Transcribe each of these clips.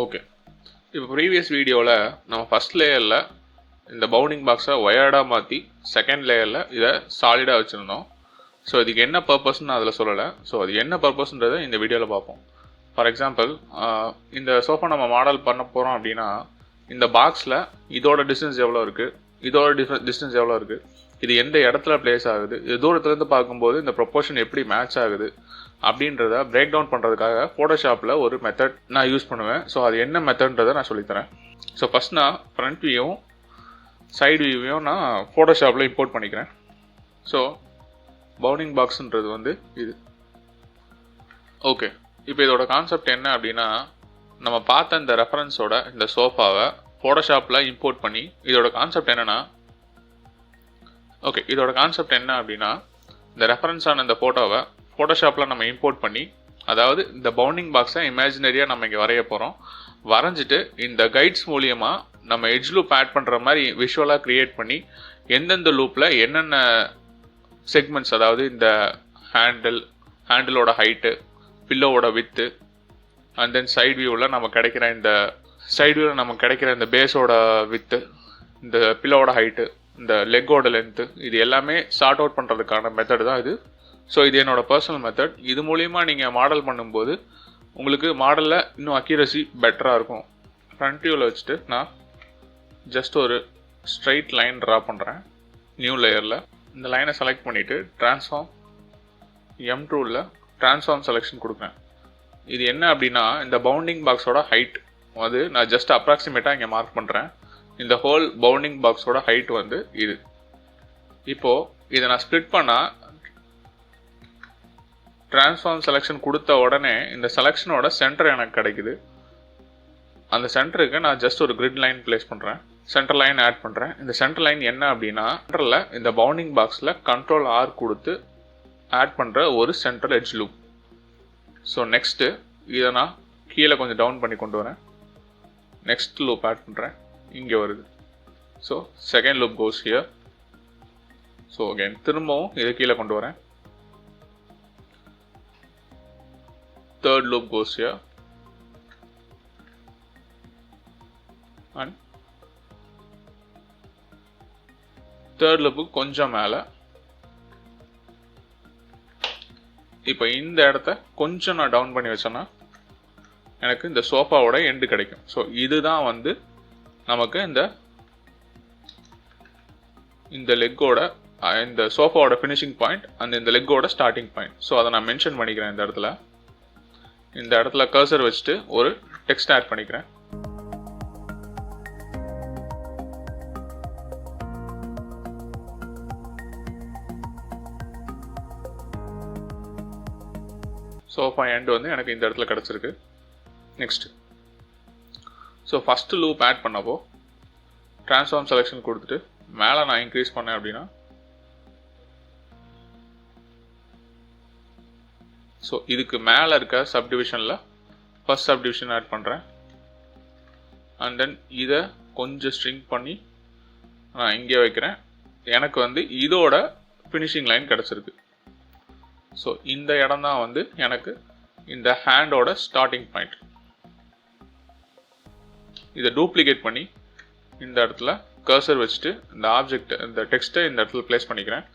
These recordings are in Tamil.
ஓகே, இப்போ ப்ரீவியஸ் வீடியோவில் நம்ம ஃபஸ்ட் லேயரில் இந்த பவுண்டிங் பாக்ஸை ஒயர்டாக மாற்றி செகண்ட் லேயரில் இதை சாலிடாக வச்சுருந்தோம். ஸோ இதுக்கு என்ன பர்பஸ்ன்னு அதில் சொல்லலை. ஸோ அது என்ன பர்பஸ்ன்றதை இந்த வீடியோவில் பார்ப்போம். ஃபார் எக்ஸாம்பிள், இந்த சோஃபா நம்ம மாடல் பண்ண போகிறோம் அப்படின்னா இந்த பாக்ஸில் இதோட டிஸ்டன்ஸ் எவ்வளோ இருக்குது, இதோட டிஸ்டன்ஸ் எவ்வளோ இருக்குது, இது எந்த இடத்துல பிளேஸ் ஆகுது, இது தூரத்துலேருந்து பார்க்கும்போது இந்த ப்ரொப்போர்ஷன் எப்படி மேட்ச் ஆகுது அப்படின்றத பிரேக் டவுன் பண்ணுறதுக்காக ஃபோட்டோஷாப்பில் ஒரு மெத்தட் நான் யூஸ் பண்ணுவேன். ஸோ அது என்ன மெத்தட்ன்றதை நான் சொல்லித்தரேன். ஸோ ஃபஸ்ட் நான் ஃப்ரண்ட் வியூவும் சைடு வியூவையும் நான் ஃபோட்டோஷாப்பில் இம்போர்ட் பண்ணிக்கிறேன். ஸோ பவுண்டிங் பாக்ஸுன்றது வந்து இது. ஓகே, இப்போ இதோட கான்செப்ட் என்ன அப்படின்னா, நம்ம பார்த்த இந்த ரெஃபரன்ஸோட இந்த சோஃபாவை ஃபோட்டோஷாப்பில் இம்போர்ட் பண்ணி இதோட கான்செப்ட் என்னென்னா, இதோட கான்செப்ட் என்ன அப்படின்னா, இந்த ரெஃபரன்ஸான இந்த ஃபோட்டோவை ஃபோட்டோஷாப்பில் நம்ம இம்போர்ட் பண்ணி, அதாவது இந்த பவுண்டிங் பாக்ஸை இமேஜினரியாக நம்ம இங்கே வரைய போகிறோம். வரைஞ்சிட்டு இந்த கைட்ஸ் மூலியமாக நம்ம எட்ஜ் லூப் ஆட் பண்ணுற மாதிரி விஷுவலாக க்ரியேட் பண்ணி எந்தெந்த லூப்பில் என்னென்ன செக்மெண்ட்ஸ், அதாவது இந்த ஹேண்டிலோட ஹைட்டு, பில்லோவோட வித்து, அண்ட் தென் சைட் வியூவில் நம்ம கிடைக்கிற இந்த பேஸோட வித்து, இந்த பில்லோவோட ஹைட்டு, இந்த லெக்கோட லென்த்து, இது எல்லாமே சார்ட் அவுட் பண்ணுறதுக்கான மெத்தட் தான் இது. ஸோ இது என்னோடய பர்சனல் மெத்தட். இது மூலிமா நீங்கள் மாடல் பண்ணும்போது உங்களுக்கு மாடலில் இன்னும் அக்யூரசி பெட்டராக இருக்கும். ஃப்ரண்ட் வியூவில் வச்சுட்டு நான் ஜஸ்ட் ஒரு ஸ்ட்ரைட் லைன் ட்ரா பண்ணுறேன் நியூ லேயரில். இந்த லைனை செலக்ட் பண்ணிவிட்டு ட்ரான்ஸ்ஃபார்ம் M2ல் ட்ரான்ஸ்ஃபார்ம் செலெக்ஷன் கொடுக்குறேன். இது என்ன அப்படின்னா, இந்த பவுண்டிங் பாக்ஸோட ஹைட் அது நான் ஜஸ்ட் அப்ராக்சிமேட்டாக இங்கே மார்க் பண்ணுறேன். இந்த ஹோல் பவுண்டிங் பாக்ஸோட ஹைட் வந்து இது. இப்போது இதை நான் ஸ்ப்ளிட் பண்ணால் ட்ரான்ஸ்ஃபார்ம் செலெக்ஷன் கொடுத்த உடனே இந்த செலெக்ஷனோட சென்டர் எனக்கு கிடைக்குது. அந்த சென்டருக்கு நான் ஜஸ்ட் ஒரு கிரிட் லைன் பிளேஸ் பண்ணுறேன், சென்டர் லைன் ஆட் பண்ணுறேன். இந்த சென்டர் லைன் என்ன அப்படின்னா, சென்டரில் இந்த பவுண்டிங் பாக்ஸில் Ctrl R கொடுத்து ஆட் பண்ணுற ஒரு central edge loop. So next இதை நான் கீழே கொஞ்சம் டவுன் பண்ணி கொண்டு வரேன். நெக்ஸ்ட் லூப் ஆட் பண்ணுறேன், இங்கே வருது. So second loop goes here. So again திரும்பவும் இதை கீழே கொண்டு வரேன். Third loop goes here and third லூப்புக்கு கொஞ்சம் மேலே. இப்போ இந்த இடத்த கொஞ்சம் நான் டவுன் பண்ணி வச்சேன்னா எனக்கு இந்த சோஃபாவோட எண்டு கிடைக்கும். ஸோ இதுதான் வந்து நமக்கு இந்த லெக்கோட இந்த சோஃபாவோட ஃபினிஷிங் பாயிண்ட், அந்த இந்த லெக்கோட ஸ்டார்டிங் பாயிண்ட். ஸோ அதை நான் மென்ஷன் பண்ணிக்கிறேன். இந்த இடத்துல கர்சர் வச்சுட்டு ஒரு டெக்ஸ்ட் ஆட் பண்ணிக்கிறேன். சோஃபா எண்ட் வந்து எனக்கு இந்த இடத்துல கிடச்சிருக்கு. Next, so first loop add பண்ணப்போ ட்ரான்ஸ்ஃபார்ம் செலெக்ஷன் கொடுத்துட்டு மேலே நான் இன்க்ரீஸ் பண்ணேன் அப்படின்னா, ஸோ இதுக்கு மேலே இருக்க சப்டிவிஷனில் ஃபஸ்ட் சப்டிவிஷன் ஆட் பண்ணுறேன். அண்ட் தென் இதை கொஞ்சம் ஸ்ட்ரிங்க் பண்ணி நான் இங்கே வைக்கிறேன். எனக்கு வந்து இதோட ஃபினிஷிங் லைன் கிடச்சிருக்கு. ஸோ இந்த இடம் தான் வந்து எனக்கு இந்த ஹேண்டோட ஸ்டார்டிங் பாயிண்ட். இதை டூப்ளிகேட் பண்ணி இந்த இடத்துல கர்சர் வச்சுட்டு இந்த ஆப்ஜெக்ட், இந்த டெக்ஸ்ட்டை இந்த இடத்துல பிளேஸ் பண்ணிக்கிறேன்.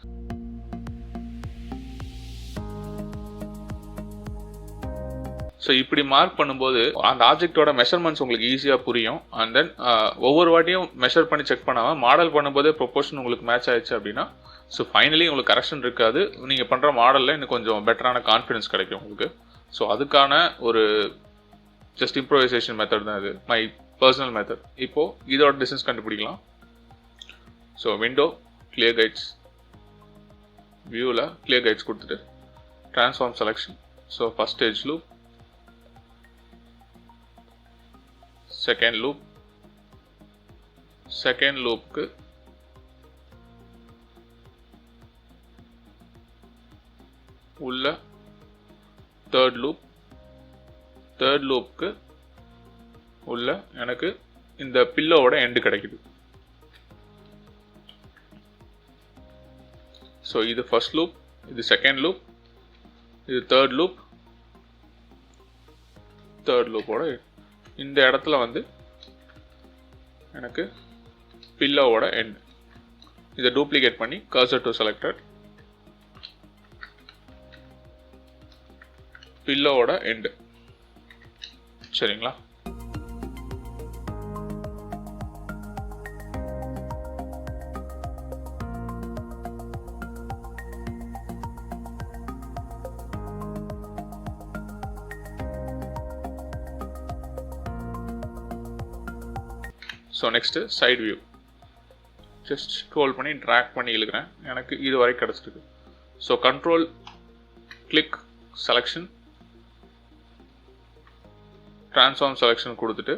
ஸோ இப்படி மார்க் பண்ணும்போது அந்த ஆப்ஜெக்டோட மெஷர்மெண்ட்ஸ் உங்களுக்கு ஈஸியாக புரியும். அண்ட் தென் ஒவ்வொரு வாட்டியும் மெஷர் பண்ணி செக் பண்ணாமல் மாடல் பண்ணும்போதே ப்ரொப்போர்ஷன் உங்களுக்கு மேட்ச் ஆயிடுச்சு அப்படின்னா, ஸோ ஃபைனலி உங்களுக்கு கரெக்ஷன் இருக்காது. நீங்கள் பண்ணுற மாடலில் இன்னும் கொஞ்சம் பெட்டரான கான்ஃபிடன்ஸ் கிடைக்கும் உங்களுக்கு. ஸோ அதுக்கான ஒரு ஜஸ்ட் இம்ப்ரோவைசேஷன் மெத்தட் தான் இது, மை பர்சனல் மெத்தட். இப்போது இதோட டிஸ்டன்ஸ் கண்டுபிடிக்கலாம். ஸோ விண்டோ கிளியர் கைட்ஸ், வியூவில் கிளியர் கைட்ஸ் கொடுத்துட்டு transform selection. So first edge loop, second loop, second லூப்புக்கு உள்ள தேர்ட் லூப், தேர்ட் லூப்புக்கு உள்ள எனக்கு இந்த பில்லோவோட எண்டு கிடைக்குது. ஸோ இது ஃபர்ஸ்ட் லூப், இது செகண்ட் லூப், இது தேர்ட் லூப், தேர்ட் லூப்போட இந்த இடத்துல வந்து எனக்கு பில்லோவோட எண்ட். இதை டூப்ளிகேட் பண்ணி கர்சர் டு செலக்டட், பில்லோவோட எண்ட். சரிங்களா? So next side view. Just scroll பண்ணி ட்ராக் பண்ணி இழுக்கிறேன். எனக்கு இது வரை கிடச்சிருக்கு. So control click selection, transform selection கொடுத்துட்டு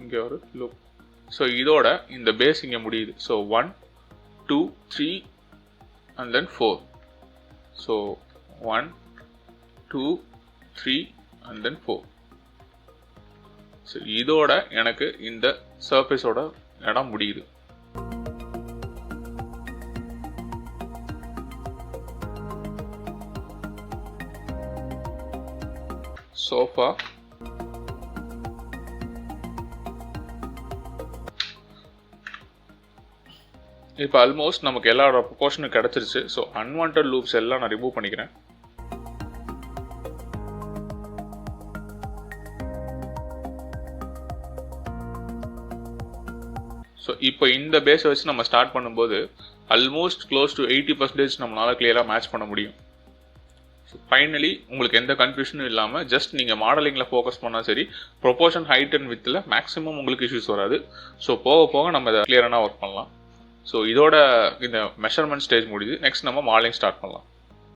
இங்கே ஒரு லுக். ஸோ இதோட இந்த பேஸ் இங்கே முடியுது. So 1 2 3 and then 4. So 1 2 3 and then 4. So இதோட எனக்கு இந்த சர்ஃபேஸோட இடம் முடியுது. சோஃபா, இப்போ ஆல்மோஸ்ட் நமக்கு எல்லா ப்ரொபோர்ஷனும் கிடச்சிருச்சு. ஸோ அன்வான்ட் லூப்ஸ் எல்லாம் நான் ரிமூவ் பண்ணிக்கிறேன். ஸோ இப்போ இந்த பேஸை வச்சு நம்ம ஸ்டார்ட் பண்ணும்போது ஆல்மோஸ்ட் க்ளோஸ் டு 80% நம்மளால் கிளியராக மேட்ச் பண்ண முடியும். ஸோ ஃபைனலி உங்களுக்கு எந்த கன்ஃபியூஷனும் இல்லாமல் ஜஸ்ட் நீங்கள் மாடலிங்கில் ஃபோக்கஸ் பண்ணால் சரி, ப்ரொபோர்ஷன் ஹைட் அண்ட் வித்தில் மேக்ஸிமம் உங்களுக்கு இஷ்யூஸ் வராது. ஸோ போக போக நம்ம இதை கிளியராக ஒர்க் பண்ணலாம். ஸோ இதோட இந்த மெஷர்மெண்ட் ஸ்டேஜ் முடியுது. நெக்ஸ்ட் நம்ம மாடலிங் ஸ்டார்ட் பண்ணலாம்.